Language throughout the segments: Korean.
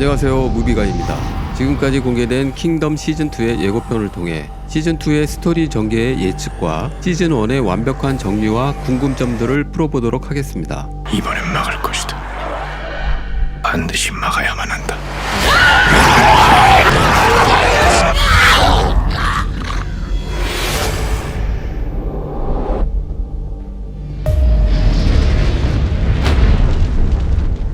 안녕하세요, 무비가입니다. 지금까지 공개된 킹덤 시즌2의 예고편을 통해 시즌2의 스토리 전개의 예측과 시즌1의 완벽한 정리와 궁금점들을 풀어보도록 하겠습니다. 이번엔 막을 것이다. 반드시 막아야만 한다.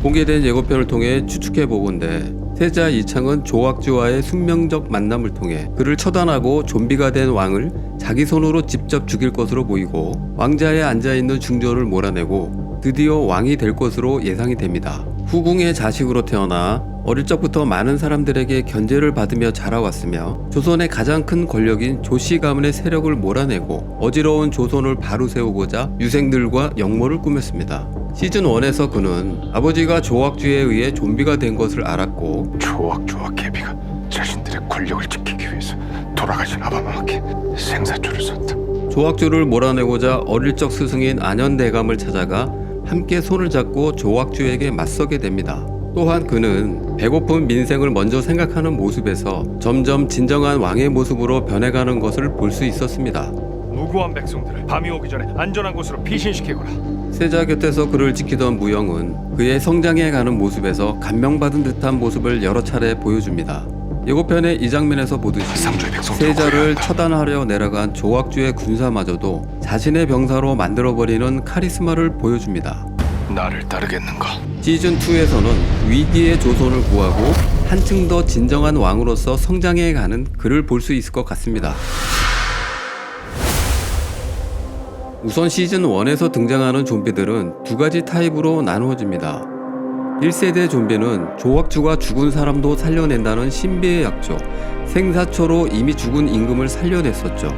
공개된 예고편을 통해 추측해보건대 세자 이창은 조악주와의 숙명적 만남을 통해 그를 처단하고 좀비가 된 왕을 자기 손으로 직접 죽일 것으로 보이고 왕자에 앉아있는 중전을 몰아내고 드디어 왕이 될 것으로 예상이 됩니다. 후궁의 자식으로 태어나 어릴 적부터 많은 사람들에게 견제를 받으며 자라왔으며 조선의 가장 큰 권력인 조씨 가문의 세력을 몰아내고 어지러운 조선을 바로 세우고자 유생들과 역모를 꾸몄습니다. 시즌1에서 그는 아버지가 조악주에 의해 좀비가 된 것을 알았고 조악주와 개비가 자신들의 권력을 지키기 위해서 돌아가신 아바마에게 생사초를 썼다. 조악주를 몰아내고자 어릴 적 스승인 안현대감을 찾아가 함께 손을 잡고 조악주에게 맞서게 됩니다. 또한 그는 배고픈 민생을 먼저 생각하는 모습에서 점점 진정한 왕의 모습으로 변해가는 것을 볼 수 있었습니다. 무고한 백성들을 밤이 오기 전에 안전한 곳으로 피신시키거라. 세자 곁에서 그를 지키던 무영은 그의 성장해가는 모습에서 감명받은 듯한 모습을 여러 차례 보여줍니다. 예고편의 이 장면에서 보듯이 세자를 처단하려 내려간 조악주의 군사마저도 자신의 병사로 만들어버리는 카리스마를 보여줍니다. 나를 따르겠는가? 시즌2에서는 위기의 조선을 구하고 한층 더 진정한 왕으로서 성장해가는 그를 볼 수 있을 것 같습니다. 우선 시즌1에서 등장하는 좀비들은 두 가지 타입으로 나누어집니다. 1세대 좀비는 조악주가 죽은 사람도 살려낸다는 신비의 약조, 생사초로 이미 죽은 임금을 살려냈었죠.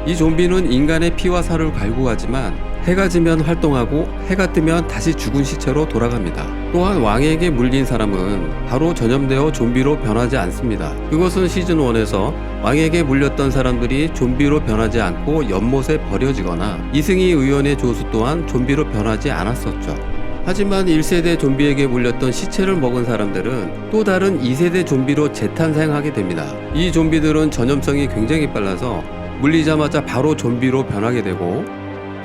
이 좀비는 인간의 피와 살을 갈구하지만 해가 지면 활동하고 해가 뜨면 다시 죽은 시체로 돌아갑니다. 또한 왕에게 물린 사람은 바로 전염되어 좀비로 변하지 않습니다. 그것은 시즌1에서 왕에게 물렸던 사람들이 좀비로 변하지 않고 연못에 버려지거나 이승희 의원의 조수 또한 좀비로 변하지 않았었죠. 하지만 1세대 좀비에게 물렸던 시체를 먹은 사람들은 또 다른 2세대 좀비로 재탄생하게 됩니다. 이 좀비들은 전염성이 굉장히 빨라서 물리자마자 바로 좀비로 변하게 되고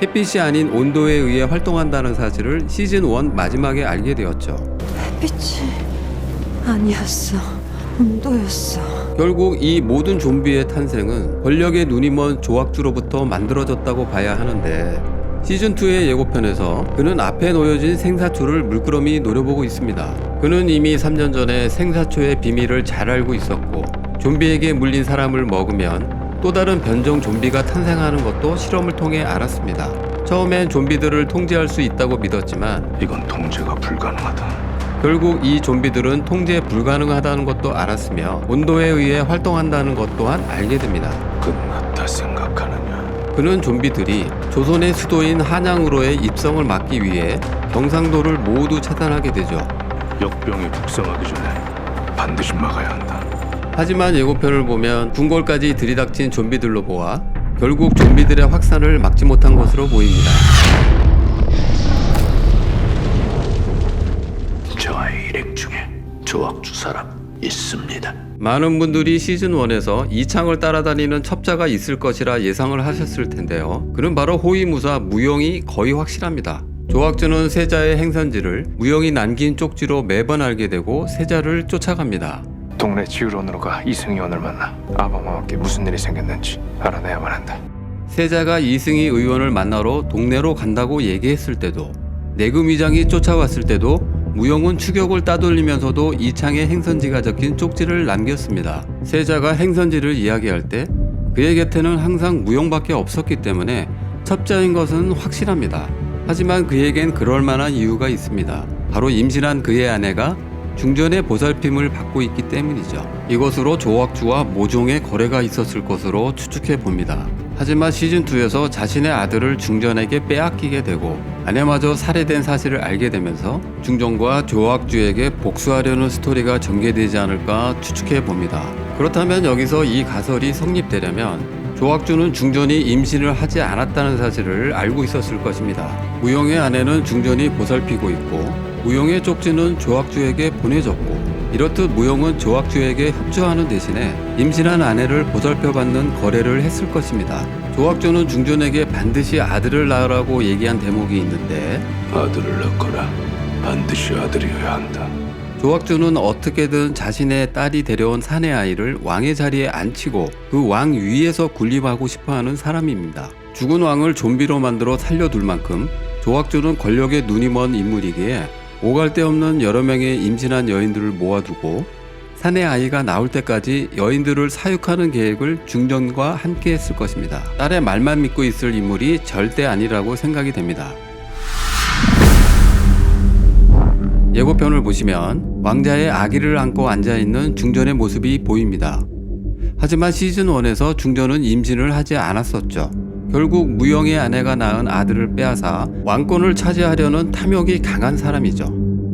햇빛이 아닌 온도에 의해 활동한다는 사실을 시즌1 마지막에 알게 되었죠. 햇빛이 아니었어. 온도였어. 결국 이 모든 좀비의 탄생은 권력의 눈이 먼 조악주로부터 만들어졌다고 봐야 하는데 시즌2의 예고편에서 그는 앞에 놓여진 생사초를 물끄러미 노려보고 있습니다. 그는 이미 3년 전에 생사초의 비밀을 잘 알고 있었고 좀비에게 물린 사람을 먹으면 또 다른 변종 좀비가 탄생하는 것도 실험을 통해 알았습니다. 처음엔 좀비들을 통제할 수 있다고 믿었지만 이건 통제가 불가능하다. 결국 이 좀비들은 통제 불가능하다는 것도 알았으며 온도에 의해 활동한다는 것 또한 알게 됩니다. 끝났다 생각하느냐? 그는 좀비들이 조선의 수도인 한양으로의 입성을 막기 위해 경상도를 모두 차단하게 되죠. 역병이 북성하기 전에 반드시 막아야 한다. 하지만 예고편을 보면 궁궐까지 들이닥친 좀비들로 보아 결국 좀비들의 확산을 막지 못한 것으로 보입니다. 저의 일행 중에 조악주 사람 있습니다. 많은 분들이 시즌1에서 이창을 따라다니는 첩자가 있을 것이라 예상을 하셨을 텐데요. 그는 바로 호위무사 무영이 거의 확실합니다. 조악주는 세자의 행선지를 무영이 남긴 쪽지로 매번 알게 되고 세자를 쫓아갑니다. 동네 지휘론으로 가 이승희 의원을 만나 아바마에게 무슨 일이 생겼는지 알아내야만 한다. 세자가 이승희 의원을 만나러 동네로 간다고 얘기했을 때도 내금위장이 쫓아왔을 때도 무영은 추격을 따돌리면서도 이창의 행선지가 적힌 쪽지를 남겼습니다. 세자가 행선지를 이야기할 때 그의 곁에는 항상 무영밖에 없었기 때문에 첩자인 것은 확실합니다. 하지만 그에겐 그럴 만한 이유가 있습니다. 바로 임신한 그의 아내가 중전의 보살핌을 받고 있기 때문이죠. 이것으로 조악주와 모종의 거래가 있었을 것으로 추측해 봅니다. 하지만 시즌2에서 자신의 아들을 중전에게 빼앗기게 되고 아내마저 살해된 사실을 알게 되면서 중전과 조악주에게 복수하려는 스토리가 전개되지 않을까 추측해 봅니다. 그렇다면 여기서 이 가설이 성립되려면 조악주는 중전이 임신을 하지 않았다는 사실을 알고 있었을 것입니다. 무영의 아내는 중전이 보살피고 있고 무영의 쪽지는 조악주에게 보내졌고 이렇듯 무용은 조학주에게 협조하는 대신에 임신한 아내를 보살펴받는 거래를 했을 것입니다. 조학주는 중전에게 반드시 아들을 낳으라고 얘기한 대목이 있는데 아들을 낳거라. 반드시 아들이어야 한다. 조학주는 어떻게든 자신의 딸이 데려온 사내 아이를 왕의 자리에 앉히고 그 왕 위에서 군림하고 싶어하는 사람입니다. 죽은 왕을 좀비로 만들어 살려둘 만큼 조학주는 권력에 눈이 먼 인물이기에 오갈 데 없는 여러 명의 임신한 여인들을 모아두고 사내 아이가 나올 때까지 여인들을 사육하는 계획을 중전과 함께 했을 것입니다. 딸의 말만 믿고 있을 인물이 절대 아니라고 생각이 됩니다. 예고편을 보시면 왕자의 아기를 안고 앉아있는 중전의 모습이 보입니다. 하지만 시즌1에서 중전은 임신을 하지 않았었죠. 결국 무영의 아내가 낳은 아들을 빼앗아 왕권을 차지하려는 탐욕이 강한 사람이죠.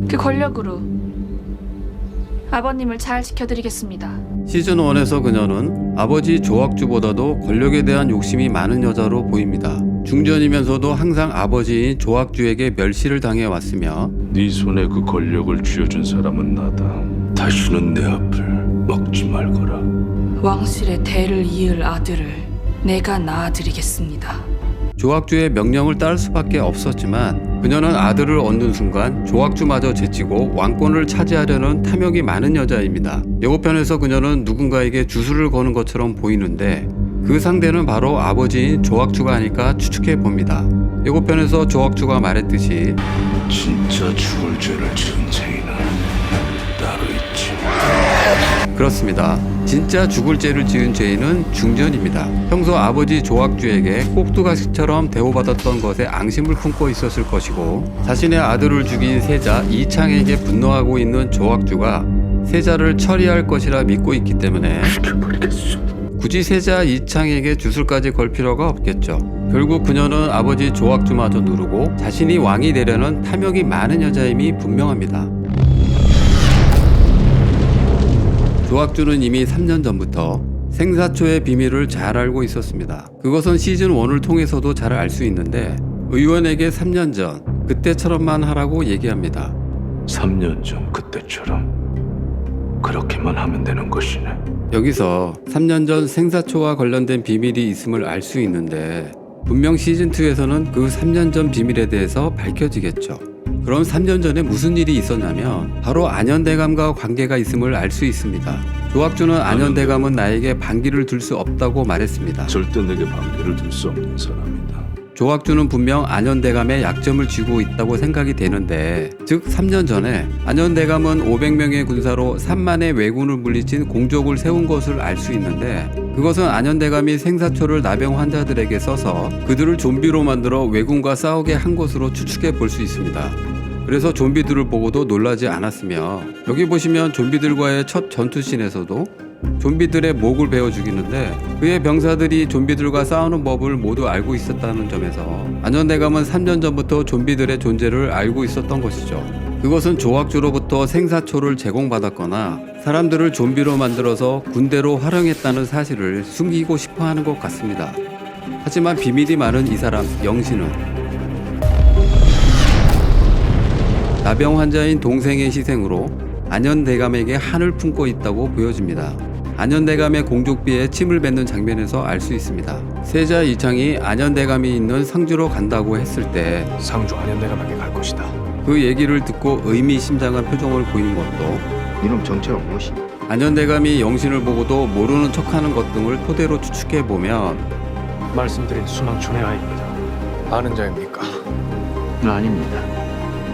그 권력으로 아버님을 잘 지켜드리겠습니다. 시즌1에서 그녀는 아버지 조학주보다도 권력에 대한 욕심이 많은 여자로 보입니다. 중전이면서도 항상 아버지인 조학주에게 멸시를 당해왔으며 네 손에 그 권력을 쥐어준 사람은 나다. 다시는 내 앞을 먹지 말거라. 왕실의 대를 이을 아들을 내가 낳아드리겠습니다. 조학주의 명령을 따를 수밖에 없었지만 그녀는 아들을 얻는 순간 조학주마저 제치고 왕권을 차지하려는 탐욕이 많은 여자입니다. 예고편에서 그녀는 누군가에게 주술을 거는 것처럼 보이는데 그 상대는 바로 아버지인 조학주가 아닐까 추측해 봅니다. 예고편에서 조학주가 말했듯이 진짜 죽을 죄를 지은 죄인은 따로 있지. 그렇습니다. 진짜 죽을 죄를 지은 죄인은 중전입니다. 평소 아버지 조학주에게 꼭두가시처럼 대우받았던 것에 앙심을 품고 있었을 것이고 자신의 아들을 죽인 세자 이창에게 분노하고 있는 조학주가 세자를 처리할 것이라 믿고 있기 때문에 굳이 세자 이창에게 주술까지 걸 필요가 없겠죠. 결국 그녀는 아버지 조학주마저 누르고 자신이 왕이 되려는 탐욕이 많은 여자임이 분명합니다. 조학주는 이미 3년 전부터 생사초의 비밀을 잘 알고 있었습니다. 그것은 시즌1을 통해서도 잘 알 수 있는데 의원에게 3년 전 그때처럼만 하라고 얘기합니다. 3년 전 그때처럼 그렇게만 하면 되는 것이네. 여기서 3년 전 생사초와 관련된 비밀이 있음을 알 수 있는데 분명 시즌2에서는 그 3년 전 비밀에 대해서 밝혀지겠죠. 그럼 3년 전에 무슨 일이 있었냐면 바로 안현대감과 관계가 있음을 알 수 있습니다. 조학주는 안현대감은 나에게 반기를 둘 수 없다고 말했습니다. 절대 내게 반기를 둘 수 없는 사람이다. 조학주는 분명 안현대감의 약점을 쥐고 있다고 생각이 되는데 즉 3년 전에 안현대감은 500명의 군사로 3만의 왜군을 물리친 공적을 세운 것을 알 수 있는데 그것은 안현대감이 생사초를 나병 환자들에게 써서 그들을 좀비로 만들어 왜군과 싸우게 한 것으로 추측해 볼 수 있습니다. 그래서 좀비들을 보고도 놀라지 않았으며 여기 보시면 좀비들과의 첫 전투씬에서도 좀비들의 목을 베어 죽이는데 그의 병사들이 좀비들과 싸우는 법을 모두 알고 있었다는 점에서 안현대감은 3년 전부터 좀비들의 존재를 알고 있었던 것이죠. 그것은 조학주로부터 생사초를 제공받았거나 사람들을 좀비로 만들어서 군대로 활용했다는 사실을 숨기고 싶어하는 것 같습니다. 하지만 비밀이 많은 이 사람 영신은 나병 환자인 동생의 희생으로 안현대감에게 한을 품고 있다고 보여집니다. 안현대감의 공족비에 침을 뱉는 장면에서 알 수 있습니다. 세자 이창이 안현대감이 있는 상주로 간다고 했을 때 상주 안현대감에게 갈 것이다. 그 얘기를 듣고 의미심장한 표정을 보인 것도 이놈 정체가 무엇이냐? 안현대감이 영신을 보고도 모르는 척하는 것 등을 토대로 추측해보면 말씀드린 수망촌의 아이입니다. 아는 자입니까? 아닙니다.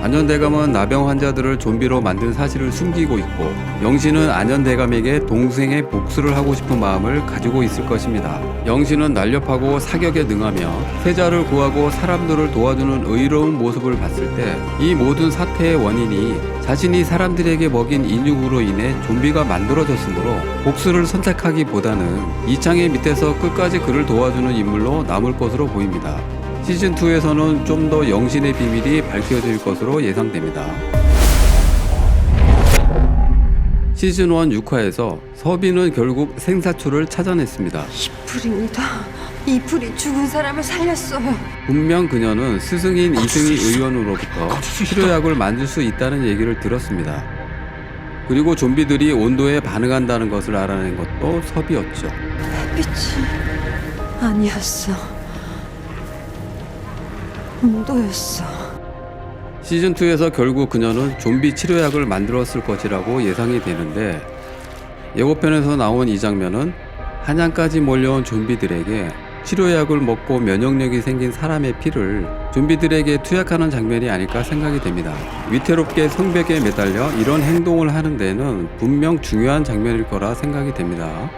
안현대감은 나병 환자들을 좀비로 만든 사실을 숨기고 있고 영신은 안현대감에게 동생의 복수를 하고 싶은 마음을 가지고 있을 것입니다. 영신은 날렵하고 사격에 능하며 세자를 구하고 사람들을 도와주는 의로운 모습을 봤을 때 이 모든 사태의 원인이 자신이 사람들에게 먹인 인육으로 인해 좀비가 만들어졌으므로 복수를 선택하기보다는 이창의 밑에서 끝까지 그를 도와주는 인물로 남을 것으로 보입니다. 시즌2에서는 좀 더 영신의 비밀이 밝혀질 것으로 예상됩니다. 시즌1 6화에서 서빈은 결국 생사초를 찾아냈습니다. 불입니다. 이 불이 죽은 사람을 살렸어요. 분명 그녀는 스승인 이승희 의원으로부터 치료약을 만들 수 있다는 얘기를 들었습니다. 그리고 좀비들이 온도에 반응한다는 것을 알아낸 것도 섭이었죠. 햇빛이 아니었어. 온도였어. 시즌2에서 결국 그녀는 좀비 치료약을 만들었을 것이라고 예상이 되는데, 예고편에서 나온 이 장면은 한양까지 몰려온 좀비들에게 치료약을 먹고 면역력이 생긴 사람의 피를 좀비들에게 투약하는 장면이 아닐까 생각이 됩니다. 위태롭게 성벽에 매달려 이런 행동을 하는 데는 분명 중요한 장면일 거라 생각이 됩니다.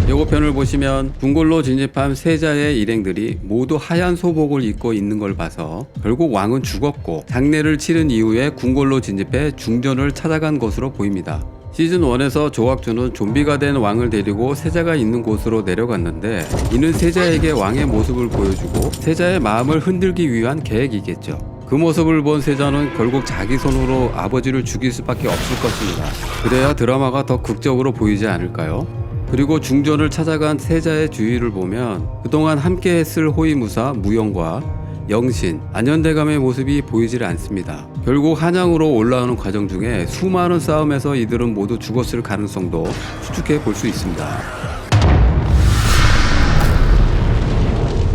예고편을 보시면 궁궐로 진입한 세자의 일행들이 모두 하얀 소복을 입고 있는 걸 봐서 결국 왕은 죽었고 장례를 치른 이후에 궁궐로 진입해 중전을 찾아간 것으로 보입니다. 시즌1에서 조학주는 좀비가 된 왕을 데리고 세자가 있는 곳으로 내려갔는데, 이는 세자에게 왕의 모습을 보여주고 세자의 마음을 흔들기 위한 계획이겠죠. 그 모습을 본 세자는 결국 자기 손으로 아버지를 죽일 수밖에 없을 것입니다. 그래야 드라마가 더 극적으로 보이지 않을까요? 그리고 중전을 찾아간 세자의 주위를 보면 그동안 함께 했을 호위무사 무용과 영신, 안현대감의 모습이 보이질 않습니다. 결국 한양으로 올라오는 과정 중에 수많은 싸움에서 이들은 모두 죽었을 가능성도 추측해 볼 수 있습니다.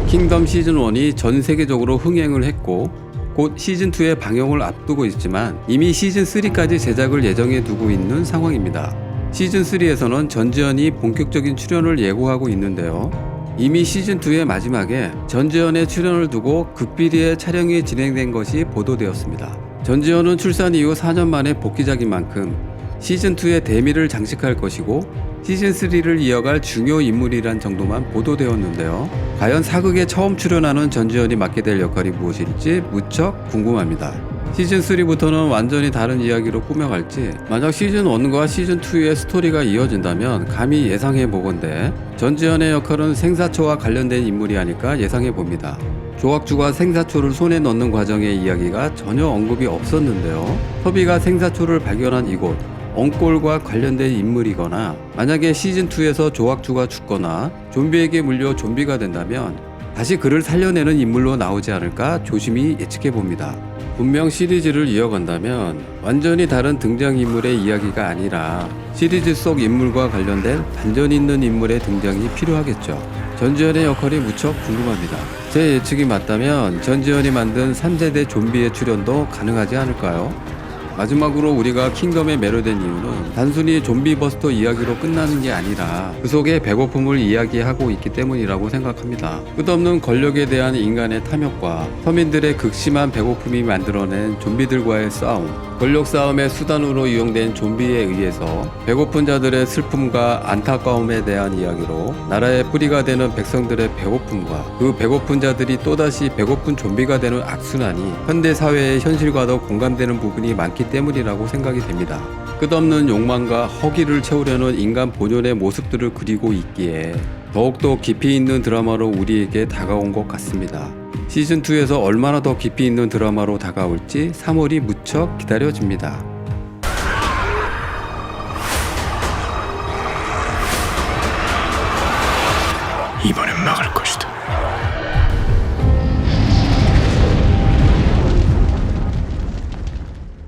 킹덤 시즌1이 전 세계적으로 흥행을 했고 곧 시즌2의 방영을 앞두고 있지만 이미 시즌3까지 제작을 예정해 두고 있는 상황입니다. 시즌3에서는 전지현이 본격적인 출연을 예고하고 있는데요. 이미 시즌2의 마지막에 전지현의 출연을 두고 극비리의 촬영이 진행된 것이 보도되었습니다. 전지현은 출산 이후 4년 만에 복귀작인 만큼 시즌2의 대미를 장식할 것이고 시즌3를 이어갈 중요 인물이란 정도만 보도되었는데요. 과연 사극에 처음 출연하는 전지현이 맡게 될 역할이 무엇일지 무척 궁금합니다. 시즌3부터는 완전히 다른 이야기로 꾸며갈지, 만약 시즌1과 시즌2의 스토리가 이어진다면 감히 예상해보건대 전지현의 역할은 생사초와 관련된 인물이 아닐까 예상해봅니다. 조학주가 생사초를 손에 넣는 과정의 이야기가 전혀 언급이 없었는데요. 섭이가 생사초를 발견한 이곳 엉골과 관련된 인물이거나, 만약에 시즌2에서 조학주가 죽거나 좀비에게 물려 좀비가 된다면 다시 그를 살려내는 인물로 나오지 않을까 조심히 예측해봅니다. 분명 시리즈를 이어간다면 완전히 다른 등장인물의 이야기가 아니라 시리즈 속 인물과 관련된 반전 있는 인물의 등장이 필요하겠죠. 전지현의 역할이 무척 궁금합니다. 제 예측이 맞다면 전지현이 만든 3세대 좀비의 출연도 가능하지 않을까요? 마지막으로 우리가 킹덤에 매료된 이유는 단순히 좀비버스터 이야기로 끝나는 게 아니라 그 속에 배고픔을 이야기하고 있기 때문이라고 생각합니다. 끝없는 권력에 대한 인간의 탐욕과 서민들의 극심한 배고픔이 만들어낸 좀비들과의 싸움, 권력 싸움의 수단으로 이용된 좀비에 의해서 배고픈 자들의 슬픔과 안타까움에 대한 이야기로 나라의 뿌리가 되는 백성들의 배고픔과 그 배고픈 자들이 또다시 배고픈 좀비가 되는 악순환이 현대 사회의 현실과도 공감되는 부분이 많기 때문이라고 생각이 됩니다. 끝없는 욕망과 허기를 채우려는 인간 본연의 모습들을 그리고 있기에 더욱더 깊이 있는 드라마로 우리에게 다가온 것 같습니다. 시즌2에서 얼마나 더 깊이 있는 드라마로 다가올지 3월이 무척 기다려집니다.